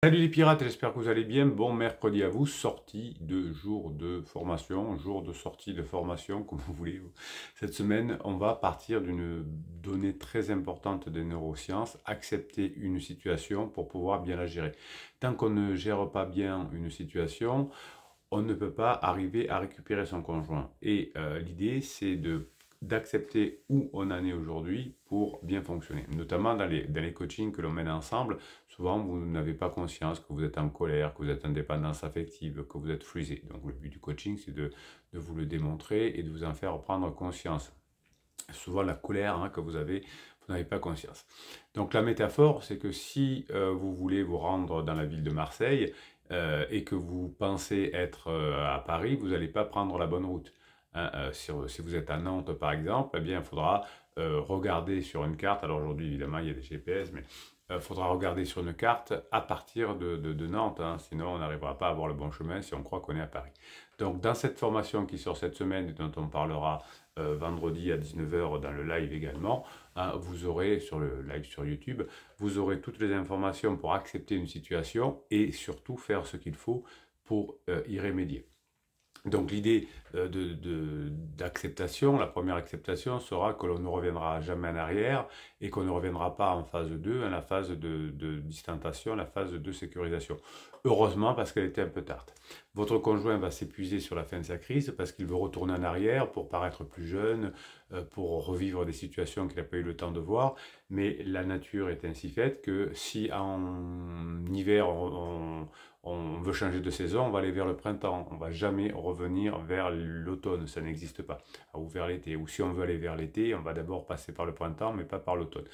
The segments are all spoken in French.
Salut les pirates, j'espère que vous allez bien. Bon mercredi à vous, sortie de jour de formation, jour de sortie de formation, comme vous voulez. Cette semaine, on va partir d'une donnée très importante des neurosciences, accepter une situation pour pouvoir bien la gérer. Tant qu'on ne gère pas bien une situation, on ne peut pas arriver à récupérer son conjoint. Et l'idée, c'est d'accepter où on en est aujourd'hui pour bien fonctionner. Notamment dans les coachings que l'on mène ensemble, souvent vous n'avez pas conscience que vous êtes en colère, que vous êtes en dépendance affective, que vous êtes frisé. Donc le but du coaching, c'est de vous le démontrer et de vous en faire prendre conscience. Souvent la colère que vous avez, vous n'avez pas conscience. Donc la métaphore, c'est que si vous voulez vous rendre dans la ville de Marseille et que vous pensez être à Paris, vous n'allez pas prendre la bonne route. Si vous êtes à Nantes par exemple, eh bien il faudra regarder sur une carte. Alors aujourd'hui évidemment il y a des GPS, mais il faudra regarder sur une carte à partir de Nantes, sinon on n'arrivera pas à avoir le bon chemin si on croit qu'on est à Paris. Donc dans cette formation qui sort cette semaine et dont on parlera vendredi à 19h dans le live également, vous aurez sur le live sur YouTube, vous aurez toutes les informations pour accepter une situation et surtout faire ce qu'il faut pour y remédier. Donc l'idée d'acceptation, la première acceptation sera que l'on ne reviendra jamais en arrière et qu'on ne reviendra pas en phase 2, la phase de distanciation, la phase de sécurisation. Heureusement parce qu'elle était un peu tard. Votre conjoint va s'épuiser sur la fin de sa crise parce qu'il veut retourner en arrière pour paraître plus jeune, pour revivre des situations qu'il n'a pas eu le temps de voir. Mais la nature est ainsi faite que si en hiver on veut changer de saison, on va aller vers le printemps. On ne va jamais revenir vers l'automne, ça n'existe pas. Ou vers l'été. Ou si on veut aller vers l'été, on va d'abord passer par le printemps, mais pas par l'automne.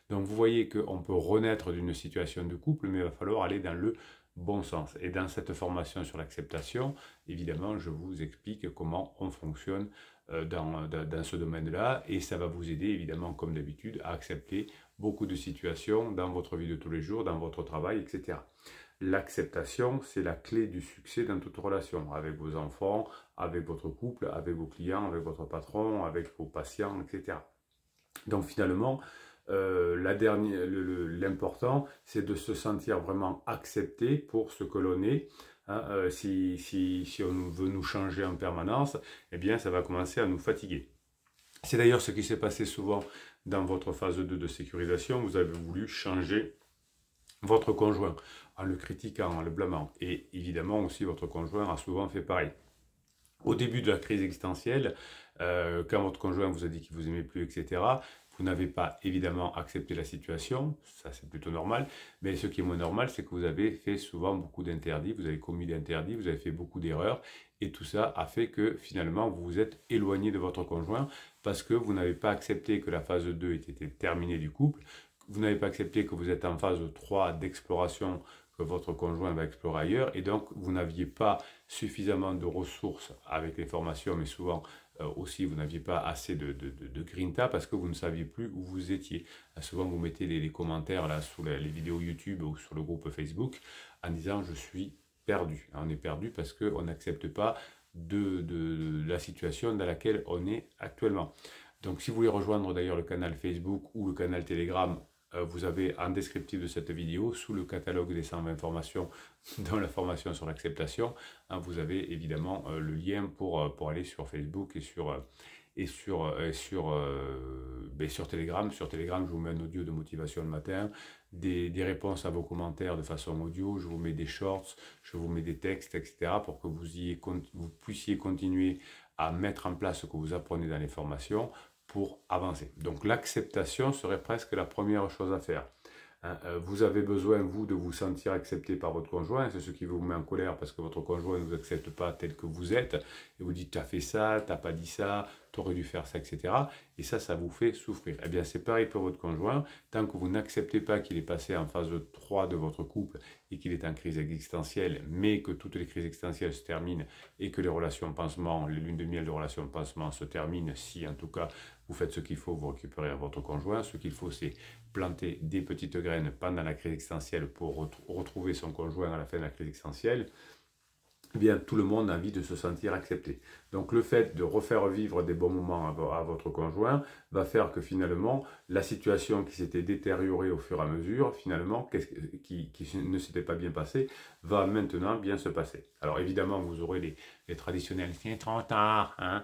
Donc vous voyez qu'on peut renaître d'une situation de couple, mais il va falloir aller dans le bon sens. Et dans cette formation sur l'acceptation, évidemment, je vous explique comment on fonctionne dans ce domaine-là, et ça va vous aider, évidemment, comme d'habitude, à accepter beaucoup de situations dans votre vie de tous les jours, dans votre travail, etc. L'acceptation, c'est la clé du succès dans toute relation, avec vos enfants, avec votre couple, avec vos clients, avec votre patron, avec vos patients, etc. Donc finalement, l'important, c'est de se sentir vraiment accepté pour ce que l'on est. Si on veut nous changer en permanence, eh bien ça va commencer à nous fatiguer. C'est d'ailleurs ce qui s'est passé souvent dans votre phase 2 de sécurisation. Vous avez voulu changer votre conjoint en le critiquant, en le blâmant. Et évidemment aussi votre conjoint a souvent fait pareil. Au début de la crise existentielle, quand votre conjoint vous a dit qu'il vous aimait plus, etc., vous n'avez pas évidemment accepté la situation, ça c'est plutôt normal, mais ce qui est moins normal, c'est que vous avez fait souvent beaucoup d'interdits, vous avez commis d'interdits, vous avez fait beaucoup d'erreurs, et tout ça a fait que finalement vous vous êtes éloigné de votre conjoint parce que vous n'avez pas accepté que la phase 2 était terminée du couple, vous n'avez pas accepté que vous êtes en phase 3 d'exploration, que votre conjoint va explorer ailleurs, et donc vous n'aviez pas suffisamment de ressources avec les formations, mais souvent aussi vous n'aviez pas assez de grinta parce que vous ne saviez plus où vous étiez. Souvent vous mettez les commentaires là sous les vidéos YouTube ou sur le groupe Facebook en disant je suis perdu. On est perdu parce qu'on n'accepte pas de la situation dans laquelle on est actuellement. Donc si vous voulez rejoindre d'ailleurs le canal Facebook ou le canal Telegram, vous avez en descriptif de cette vidéo, sous le catalogue des 120 formations, dans la formation sur l'acceptation, vous avez évidemment le lien pour aller sur Facebook sur Telegram. Sur Telegram, je vous mets un audio de motivation le matin, des réponses à vos commentaires de façon audio, je vous mets des shorts, je vous mets des textes, etc. pour que vous puissiez continuer à mettre en place ce que vous apprenez dans les formations pour avancer. Donc l'acceptation serait presque la première chose à faire. Vous avez besoin, vous, de vous sentir accepté par votre conjoint. C'est ce qui vous met en colère parce que votre conjoint ne vous accepte pas tel que vous êtes. Et vous dites, tu as fait ça, tu n'as pas dit ça, tu aurais dû faire ça, etc. Et ça vous fait souffrir. Eh bien, c'est pareil pour votre conjoint. Tant que vous n'acceptez pas qu'il est passé en phase 3 de votre couple et qu'il est en crise existentielle, mais que toutes les crises existentielles se terminent et que les relations pansement, les lunes de miel de relations pansement se terminent, si en tout cas vous faites ce qu'il faut, vous récupérez votre conjoint. Ce qu'il faut, c'est planter des petites graines pendant la crise existentielle pour retrouver son conjoint à la fin de la crise existentielle. eh bien, tout le monde a envie de se sentir accepté. Donc le fait de refaire vivre des bons moments à votre conjoint va faire que finalement, la situation qui s'était détériorée au fur et à mesure, finalement, qui ne s'était pas bien passée, va maintenant bien se passer. Alors évidemment, vous aurez les traditionnels, c'est trop tard, hein,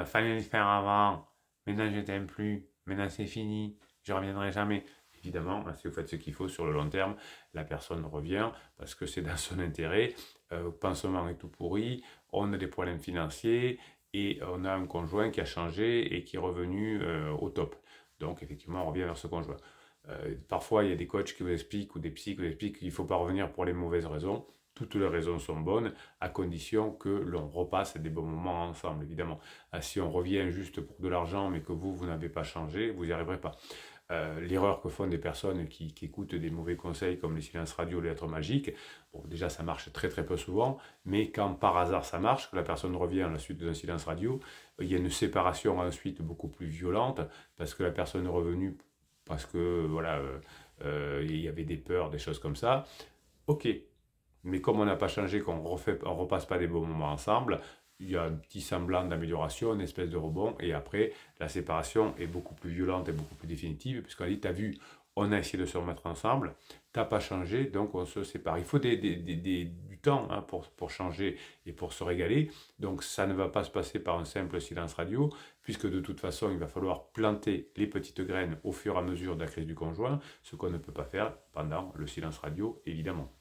fallait le faire avant, maintenant je t'aime plus, maintenant c'est fini, je reviendrai jamais. Évidemment, si vous faites ce qu'il faut sur le long terme, la personne revient parce que c'est dans son intérêt. Le pansement est tout pourri, on a des problèmes financiers et on a un conjoint qui a changé et qui est revenu au top. Donc effectivement, on revient vers ce conjoint. Parfois, il y a des coachs qui vous expliquent ou des psys qui vous expliquent qu'il ne faut pas revenir pour les mauvaises raisons. Toutes les raisons sont bonnes, à condition que l'on repasse des bons moments ensemble, évidemment. Si on revient juste pour de l'argent, mais que vous n'avez pas changé, vous n'y arriverez pas. L'erreur que font des personnes qui écoutent des mauvais conseils comme les silences radio, les lettres magiques, bon, déjà ça marche très très peu souvent, mais quand par hasard ça marche, que la personne revient à la suite d'un silence radio, il y a une séparation ensuite beaucoup plus violente, parce que la personne est revenue, parce que voilà, il y avait des peurs, des choses comme ça. Ok, mais comme on n'a pas changé, qu'on repasse pas des bons moments ensemble, il y a un petit semblant d'amélioration, une espèce de rebond, et après, la séparation est beaucoup plus violente et beaucoup plus définitive, puisqu'on a dit, tu as vu, on a essayé de se remettre ensemble, tu n'as pas changé, donc on se sépare. Il faut du temps hein, pour changer et pour se régaler, donc ça ne va pas se passer par un simple silence radio, puisque de toute façon, il va falloir planter les petites graines au fur et à mesure de la crise du conjoint, ce qu'on ne peut pas faire pendant le silence radio, évidemment.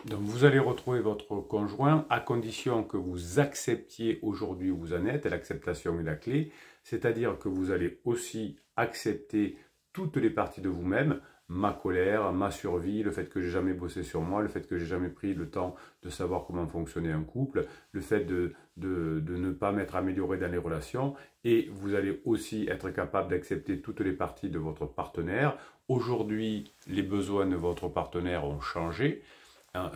Donc vous allez retrouver votre conjoint à condition que vous acceptiez aujourd'hui où vous en êtes, et l'acceptation est la clé, c'est-à-dire que vous allez aussi accepter toutes les parties de vous-même, ma colère, ma survie, le fait que j'ai jamais bossé sur moi, le fait que j'ai jamais pris le temps de savoir comment fonctionnait un couple, le fait de ne pas m'être amélioré dans les relations, et vous allez aussi être capable d'accepter toutes les parties de votre partenaire. Aujourd'hui, les besoins de votre partenaire ont changé.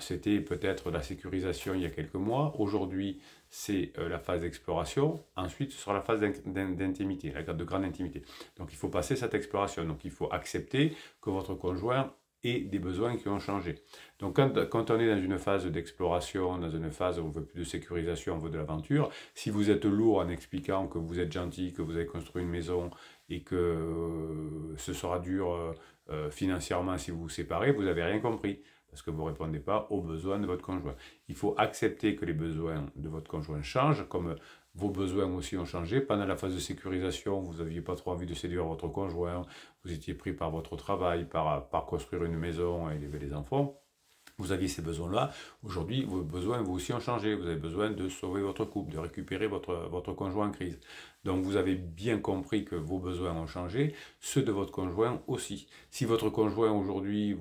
C'était peut-être la sécurisation il y a quelques mois. Aujourd'hui, c'est la phase d'exploration. Ensuite, ce sera la phase d'intimité, de grande intimité. Donc, il faut passer cette exploration. Donc, il faut accepter que votre conjoint ait des besoins qui ont changé. Donc, quand on est dans une phase d'exploration, dans une phase où on veut plus de sécurisation, on veut de l'aventure, si vous êtes lourd en expliquant que vous êtes gentil, que vous avez construit une maison et que ce sera dur financièrement si vous vous séparez, vous n'avez rien compris. Parce que vous ne répondez pas aux besoins de votre conjoint. Il faut accepter que les besoins de votre conjoint changent, comme vos besoins aussi ont changé. Pendant la phase de sécurisation, vous n'aviez pas trop envie de séduire votre conjoint, vous étiez pris par votre travail, par construire une maison et élever les enfants. Vous aviez ces besoins-là. Aujourd'hui, vos besoins vous aussi ont changé. Vous avez besoin de sauver votre couple, de récupérer votre conjoint en crise. Donc vous avez bien compris que vos besoins ont changé, ceux de votre conjoint aussi. Si votre conjoint aujourd'hui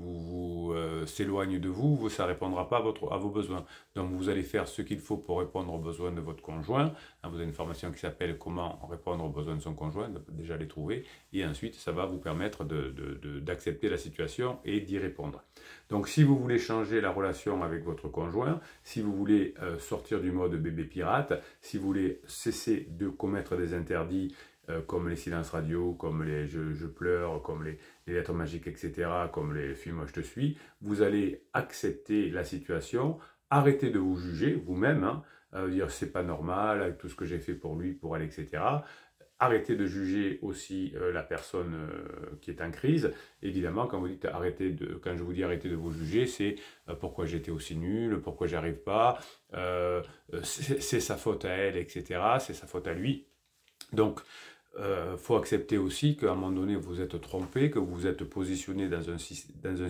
s'éloigne de vous, ça ne répondra pas à vos besoins. Donc vous allez faire ce qu'il faut pour répondre aux besoins de votre conjoint. Vous avez une formation qui s'appelle Comment répondre aux besoins de son conjoint, déjà les trouver. Et ensuite, ça va vous permettre d'accepter la situation et d'y répondre. Donc si vous voulez changer la relation avec votre conjoint, si vous voulez sortir du mode bébé pirate, si vous voulez cesser de commettre des interdits comme les silences radio, comme les je pleure, comme les lettres magiques, etc., comme les films Moi je te suis, vous allez accepter la situation, arrêter de vous juger vous-même, hein, dire c'est pas normal avec tout ce que j'ai fait pour lui, pour elle, etc. Arrêtez de juger aussi la personne qui est en crise. Évidemment, quand je vous dis arrêtez de vous juger, c'est pourquoi j'étais aussi nul, pourquoi j'arrive pas, c'est sa faute à elle, etc. C'est sa faute à lui. Donc, faut accepter aussi qu'à un moment donné, vous êtes trompé, que vous êtes positionné dans un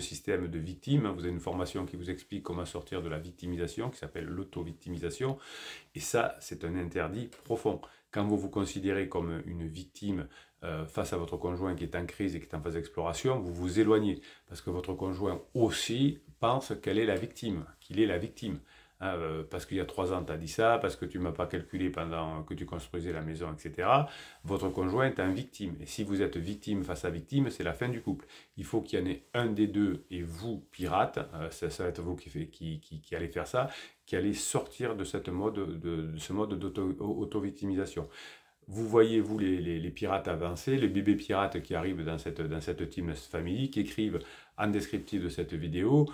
système de victime. Vous avez une formation qui vous explique comment sortir de la victimisation, qui s'appelle l'auto-victimisation. Et ça, c'est un interdit profond. Quand vous vous considérez comme une victime face à votre conjoint qui est en crise et qui est en phase d'exploration, vous vous éloignez. Parce que votre conjoint aussi pense qu'elle est la victime, qu'il est la victime. Parce qu'il y a 3 ans, tu as dit ça, parce que tu ne m'as pas calculé pendant que tu construisais la maison, etc. Votre conjoint est un victime. Et si vous êtes victime face à victime, c'est la fin du couple. Il faut qu'il y en ait un des deux et vous, pirate, ça va être vous qui allez faire ça, qui allez sortir de ce mode d'auto-victimisation. vous voyez, vous, les pirates avancés, les bébés pirates qui arrivent dans cette Team Family, qui écrivent en descriptif de cette vidéo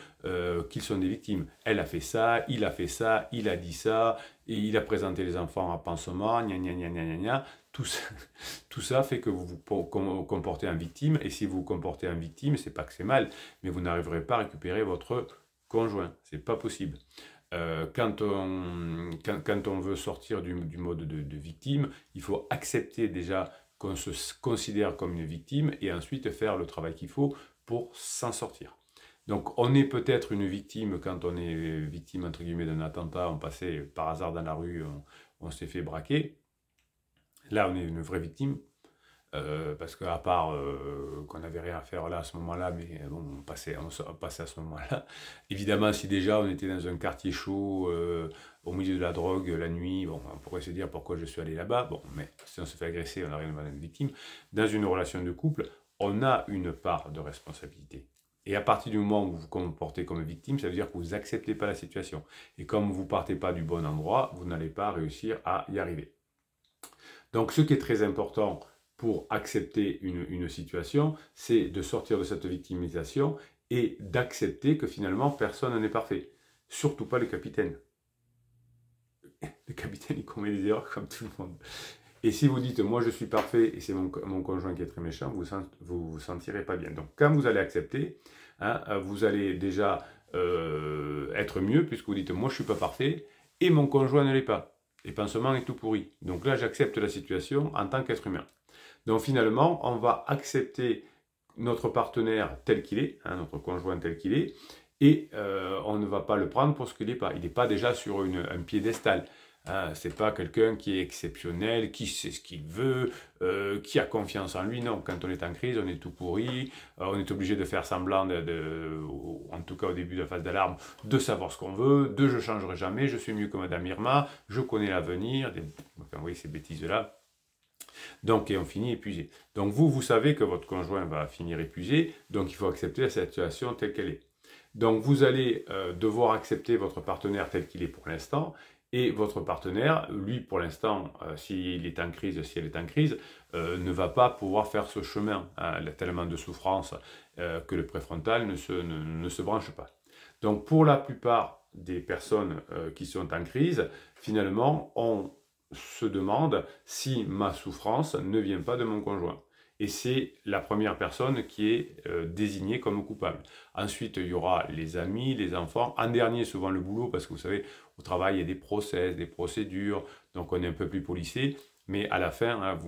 qu'ils sont des victimes. Elle a fait ça, il a dit ça, et il a présenté les enfants à pansement, gna gna gna gna gna gna. Tout ça fait que vous vous comportez en victime, et si vous vous comportez en victime, c'est pas que c'est mal, mais vous n'arriverez pas à récupérer votre conjoint. C'est pas possible. Quand on veut sortir du mode de victime, il faut accepter déjà qu'on se considère comme une victime et ensuite faire le travail qu'il faut pour s'en sortir. Donc on est peut-être une victime quand on est victime entre guillemets d'un attentat, on passait par hasard dans la rue, on s'est fait braquer. Là on est une vraie victime. Parce qu'à part qu'on n'avait rien à faire là à ce moment-là, mais bon, on passait à ce moment-là. Évidemment, si déjà on était dans un quartier chaud, au milieu de la drogue, la nuit, bon, on pourrait se dire pourquoi je suis allé là-bas. Bon, mais si on se fait agresser, on n'a rien à être victime. Dans une relation de couple, on a une part de responsabilité. Et à partir du moment où vous vous comportez comme victime, ça veut dire que vous n'acceptez pas la situation. Et comme vous ne partez pas du bon endroit, vous n'allez pas réussir à y arriver. Donc ce qui est très important pour accepter une situation, c'est de sortir de cette victimisation et d'accepter que finalement personne n'est parfait. Surtout pas les capitaines. Les capitaines, ils commettent des erreurs comme tout le monde. Et si vous dites, moi je suis parfait et c'est mon conjoint qui est très méchant, vous sentirez pas bien. Donc quand vous allez accepter, hein, vous allez déjà être mieux puisque vous dites, moi je suis pas parfait et mon conjoint ne l'est pas. Et pansement est tout pourri. Donc là, j'accepte la situation en tant qu'être humain. Donc finalement, on va accepter notre partenaire tel qu'il est, hein, notre conjoint tel qu'il est, et on ne va pas le prendre pour ce qu'il n'est pas. Il n'est pas déjà sur un piédestal. Hein, c'est pas quelqu'un qui est exceptionnel, qui sait ce qu'il veut, qui a confiance en lui. Non, quand on est en crise, on est tout pourri, on est obligé de faire semblant, en tout cas au début de la phase d'alarme, de savoir ce qu'on veut, de je ne changerai jamais, je suis mieux que Madame Irma, je connais l'avenir, enfin oui, ces bêtises-là. Donc, et on finit épuisé. Donc vous savez que votre conjoint va finir épuisé, donc il faut accepter la situation telle qu'elle est. Donc vous allez devoir accepter votre partenaire tel qu'il est pour l'instant, et votre partenaire, lui pour l'instant, s'il est en crise, si elle est en crise, ne va pas pouvoir faire ce chemin. Hein. Il a tellement de souffrance que le préfrontal ne se branche pas. Donc pour la plupart des personnes qui sont en crise, finalement, on se demande si ma souffrance ne vient pas de mon conjoint. Et c'est la première personne qui est désignée comme coupable. Ensuite, il y aura les amis, les enfants. En dernier, souvent le boulot, parce que vous savez, au travail, il y a des process, des procédures, donc on est un peu plus policé. Mais à la fin, hein,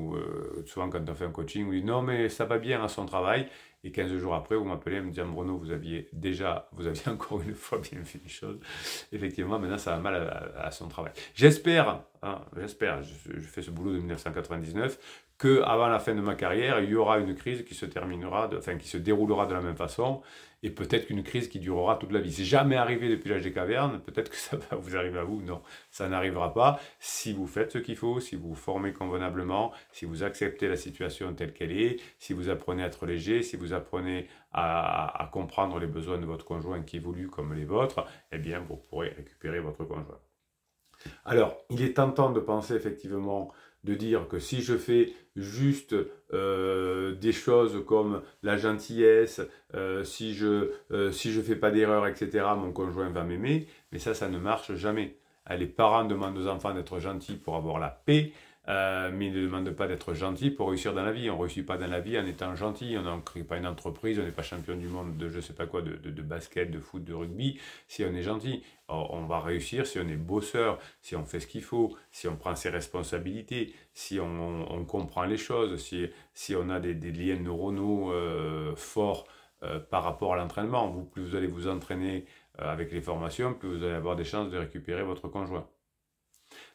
souvent quand on fait un coaching, vous dites non mais ça va bien à son travail. Et 15 jours après, vous m'appelez et me dites Bruno, vous aviez encore une fois bien fait les choses. Effectivement, maintenant ça va mal à son travail. J'espère, hein, je fais ce boulot de 1999, qu'avant la fin de ma carrière, il y aura une crise qui se qui se déroulera de la même façon, et peut-être qu'une crise qui durera toute la vie. C'est jamais arrivé depuis l'âge des cavernes, peut-être que ça va vous arriver à vous, non, ça n'arrivera pas. Si vous faites ce qu'il faut, si vous vous formez convenablement, si vous acceptez la situation telle qu'elle est, si vous apprenez à être léger, si vous apprenez à comprendre les besoins de votre conjoint qui évoluent comme les vôtres, eh bien vous pourrez récupérer votre conjoint. Alors, il est tentant de penser effectivement, de dire que si je fais juste des choses comme la gentillesse, si je fais pas d'erreur, etc., mon conjoint va m'aimer, mais ça ne marche jamais. Les parents demandent aux enfants d'être gentils pour avoir la paix, mais ils ne demandent pas d'être gentils pour réussir dans la vie. On ne réussit pas dans la vie en étant gentil, on ne crée pas une entreprise, on n'est pas champion du monde de je ne sais pas quoi, de basket, de foot, de rugby, si on est gentil. On va réussir si on est bosseur, si on fait ce qu'il faut, si on prend ses responsabilités, si on comprend les choses, si on a des liens neuronaux forts par rapport à l'entraînement. Plus vous allez vous entraîner avec les formations, plus vous allez avoir des chances de récupérer votre conjoint.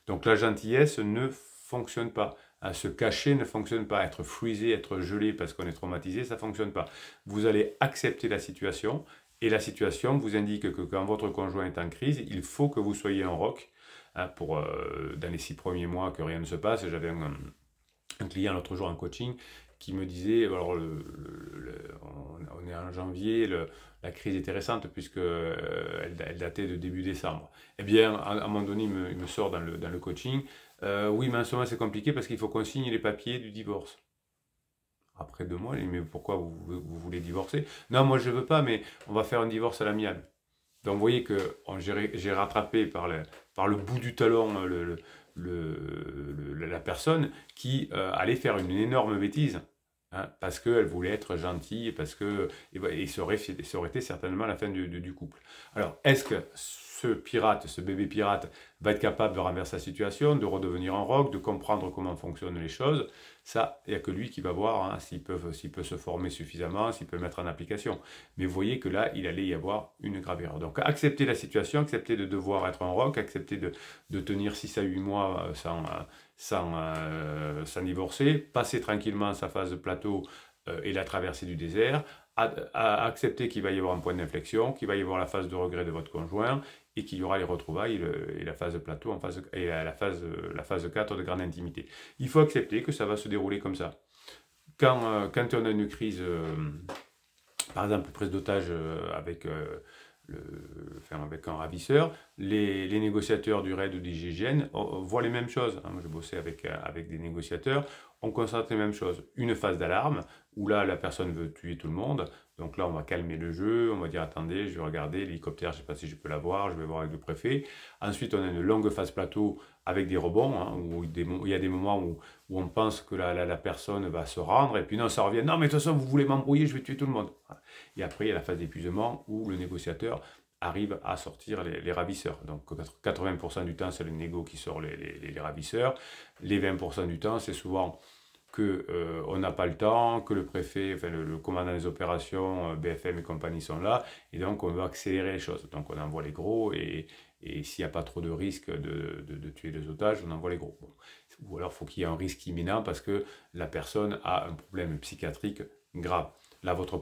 Donc la gentillesse ne fonctionne pas. Se cacher ne fonctionne pas. Être frisé, être gelé parce qu'on est traumatisé, ça ne fonctionne pas. Vous allez accepter la situation et la situation vous indique que quand votre conjoint est en crise, il faut que vous soyez en rock. Dans les 6 premiers mois que rien ne se passe, j'avais un client l'autre jour en coaching qui me disait, alors on est en janvier, la crise était récente puisque elle datait de début décembre. Eh bien, à un moment donné, il me sort dans le coaching, oui, mais en ce moment c'est compliqué parce qu'il faut qu'on signe les papiers du divorce. Après 2 mois, il dit, mais pourquoi vous voulez divorcer? Non, moi je veux pas, mais on va faire un divorce à l'amiable. Donc vous voyez que j'ai rattrapé par le bout du talon la personne qui allait faire une énorme bêtise. Hein, parce qu'elle voulait être gentille, parce que et ça aurait été certainement la fin du couple. Alors, est-ce que ce pirate, ce bébé pirate, va être capable de renverser la situation, de redevenir un roc, de comprendre comment fonctionnent les choses? Ça, il n'y a que lui qui va voir hein, s'il peut se former suffisamment, s'il peut le mettre en application. Mais vous voyez que là, il allait y avoir une grave erreur. Donc, accepter la situation, accepter de devoir être un roc, accepter de tenir 6 à 8 mois sans divorcer, passer tranquillement sa phase de plateau et la traversée du désert, accepter qu'il va y avoir un point d'inflexion, qu'il va y avoir la phase de regret de votre conjoint et qu'il y aura les retrouvailles et la phase de plateau et la phase 4 de grande intimité. Il faut accepter que ça va se dérouler comme ça. Quand on a une crise, par exemple prise d'otage avec un ravisseur, les négociateurs du RAID ou du GIGN voient les mêmes choses. Moi, je bossais avec des négociateurs, on constate les mêmes choses. Une phase d'alarme, où là, la personne veut tuer tout le monde. Donc là, on va calmer le jeu, on va dire, attendez, je vais regarder, l'hélicoptère, je ne sais pas si je peux l'avoir, je vais voir avec le préfet. Ensuite, on a une longue phase plateau avec des rebonds, hein, où il y a des moments où on pense que la personne va se rendre, et puis non, ça revient, non, mais de toute façon, vous voulez m'embrouiller, je vais tuer tout le monde. Et après, il y a la phase d'épuisement, où le négociateur arrive à sortir les ravisseurs. Donc 80% du temps, c'est le négo qui sort les ravisseurs. Les 20% du temps, c'est souvent qu'on n'a pas le temps, que le préfet, enfin le commandant des opérations, BFM et compagnie sont là, et donc on veut accélérer les choses. Donc on envoie les gros, et s'il n'y a pas trop de risque de tuer les otages, on envoie les gros. Bon. Ou alors il faut qu'il y ait un risque imminent parce que la personne a un problème psychiatrique grave. Là, votre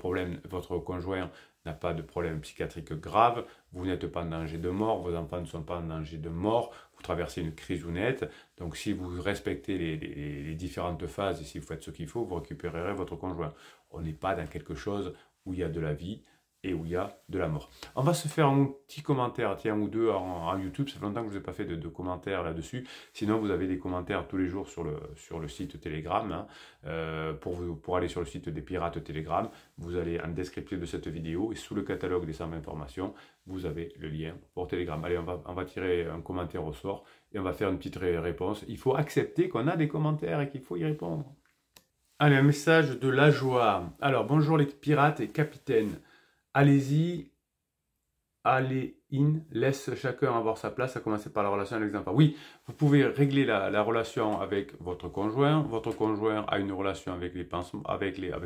conjoint n'a pas de problème psychiatrique grave, vous n'êtes pas en danger de mort, vos enfants ne sont pas en danger de mort, vous traversez une crise honnête. Donc si vous respectez les différentes phases et si vous faites ce qu'il faut, vous récupérerez votre conjoint. On n'est pas dans quelque chose où il y a de la vie et où il y a de la mort. On va se faire un petit commentaire, tiens, ou deux en YouTube. Ça fait longtemps que je n'ai pas fait de commentaires là-dessus. Sinon, vous avez des commentaires tous les jours sur le site Telegram. Hein. Pour aller sur le site des Pirates Telegram, vous allez en descriptif de cette vidéo et sous le catalogue des 120 informations, vous avez le lien pour Telegram. Allez, on va tirer un commentaire au sort et on va faire une petite réponse. Il faut accepter qu'on a des commentaires et qu'il faut y répondre. Allez, un message de la joie. Alors, bonjour les pirates et capitaines. Allez-y, allez in, laisse chacun avoir sa place, à commencer par la relation avec les enfants. Oui, vous pouvez régler la relation avec votre conjoint a une relation avec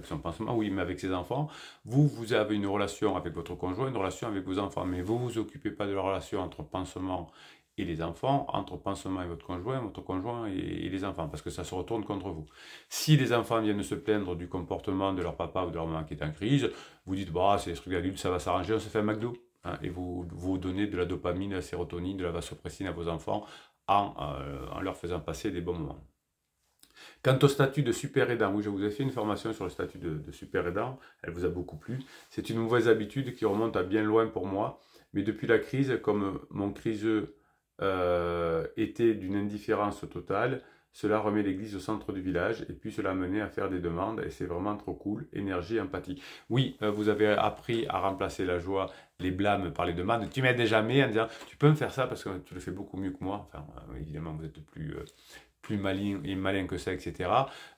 son pansement, oui, mais avec ses enfants. Vous avez une relation avec votre conjoint, une relation avec vos enfants, mais vous ne vous occupez pas de la relation entre pansement et les enfants, entre pansement et votre conjoint et les enfants, parce que ça se retourne contre vous. Si les enfants viennent se plaindre du comportement de leur papa ou de leur maman qui est en crise, vous dites, bah, c'est des trucs d'adultes, ça va s'arranger, on se fait un McDo. Hein, et vous donnez de la dopamine, de la sérotonine, de la vasopressine à vos enfants en leur faisant passer des bons moments. Quant au statut de super aidant, oui, je vous ai fait une formation sur le statut de super aidant, elle vous a beaucoup plu. C'est une mauvaise habitude qui remonte à bien loin pour moi, mais depuis la crise, comme mon criseux était d'une indifférence totale, cela remet l'église au centre du village et puis cela menait à faire des demandes et c'est vraiment trop cool, énergie, empathie. Oui, vous avez appris à remplacer la joie, les blâmes par les demandes. Tu m'aides jamais en disant tu peux me faire ça parce que tu le fais beaucoup mieux que moi. Enfin, évidemment, vous êtes plus malin que ça, etc.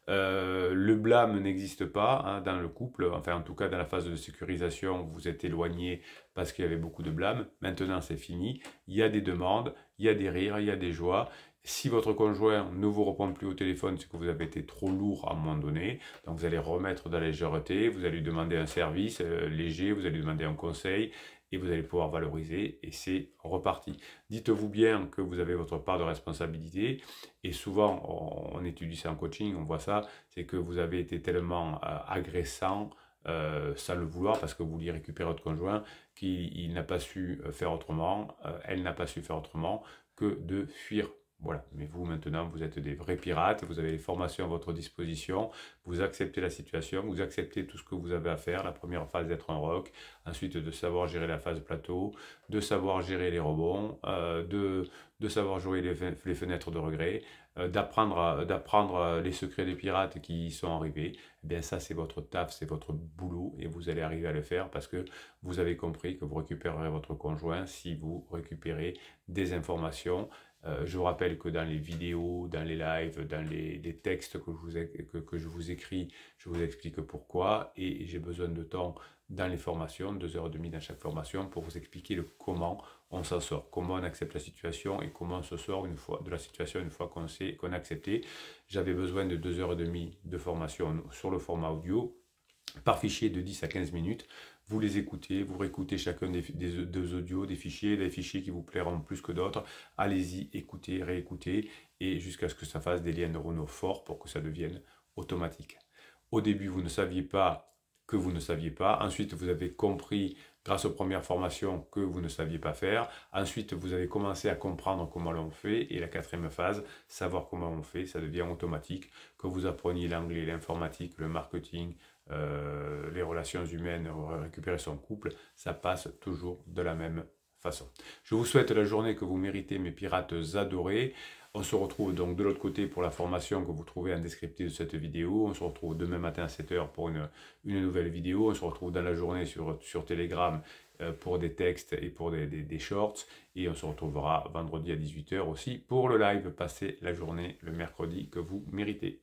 Le blâme n'existe pas hein, dans le couple, enfin en tout cas dans la phase de sécurisation, vous êtes éloigné parce qu'il y avait beaucoup de blâme. Maintenant c'est fini, il y a des demandes, il y a des rires, il y a des joies. Si votre conjoint ne vous répond plus au téléphone, c'est que vous avez été trop lourd à un moment donné. Donc vous allez remettre de la légèreté, vous allez lui demander un service léger, vous allez lui demander un conseil et vous allez pouvoir valoriser et c'est reparti. Dites-vous bien que vous avez votre part de responsabilité et souvent on étudie ça en coaching, on voit ça, c'est que vous avez été tellement agressant sans le vouloir parce que vous vouliez récupérer votre conjoint qu'il n'a pas su faire autrement, elle n'a pas su faire autrement que de fuir Voilà, mais vous maintenant, vous êtes des vrais pirates, vous avez les formations à votre disposition, vous acceptez la situation, vous acceptez tout ce que vous avez à faire. La première phase d'être un roc, ensuite de savoir gérer la phase plateau, de savoir gérer les rebonds, de savoir jouer les fenêtres de regret, d'apprendre les secrets des pirates qui y sont arrivés. Eh bien ça, c'est votre taf, c'est votre boulot et vous allez arriver à le faire parce que vous avez compris que vous récupérerez votre conjoint si vous récupérez des informations. Je vous rappelle que dans les vidéos, dans les lives, dans les textes que je vous écris, je vous explique pourquoi et j'ai besoin de temps dans les formations, 2h30 dans chaque formation, pour vous expliquer le comment on s'en sort, comment on accepte la situation et comment on se sort de la situation une fois qu'on a accepté. J'avais besoin de 2h30 de formation sur le format audio par fichier de 10 à 15 minutes. Vous les écoutez, vous réécoutez chacun des audios, des fichiers qui vous plairont plus que d'autres. Allez-y, écoutez, réécoutez, et jusqu'à ce que ça fasse des liens neuronaux forts pour que ça devienne automatique. Au début, vous ne saviez pas que vous ne saviez pas. Ensuite, vous avez compris, grâce aux premières formations, que vous ne saviez pas faire. Ensuite, vous avez commencé à comprendre comment l'on fait. Et la quatrième phase, savoir comment on fait, ça devient automatique. Que vous appreniez l'anglais, l'informatique, le marketing, les relations humaines, récupérer son couple, ça passe toujours de la même façon. Je vous souhaite la journée que vous méritez, mes pirates adorés. On se retrouve donc de l'autre côté pour la formation que vous trouvez en descriptif de cette vidéo. On se retrouve demain matin à 7h pour une nouvelle vidéo. On se retrouve dans la journée sur Telegram pour des textes et pour des shorts. Et on se retrouvera vendredi à 18h aussi pour le live. Passez la journée le mercredi que vous méritez.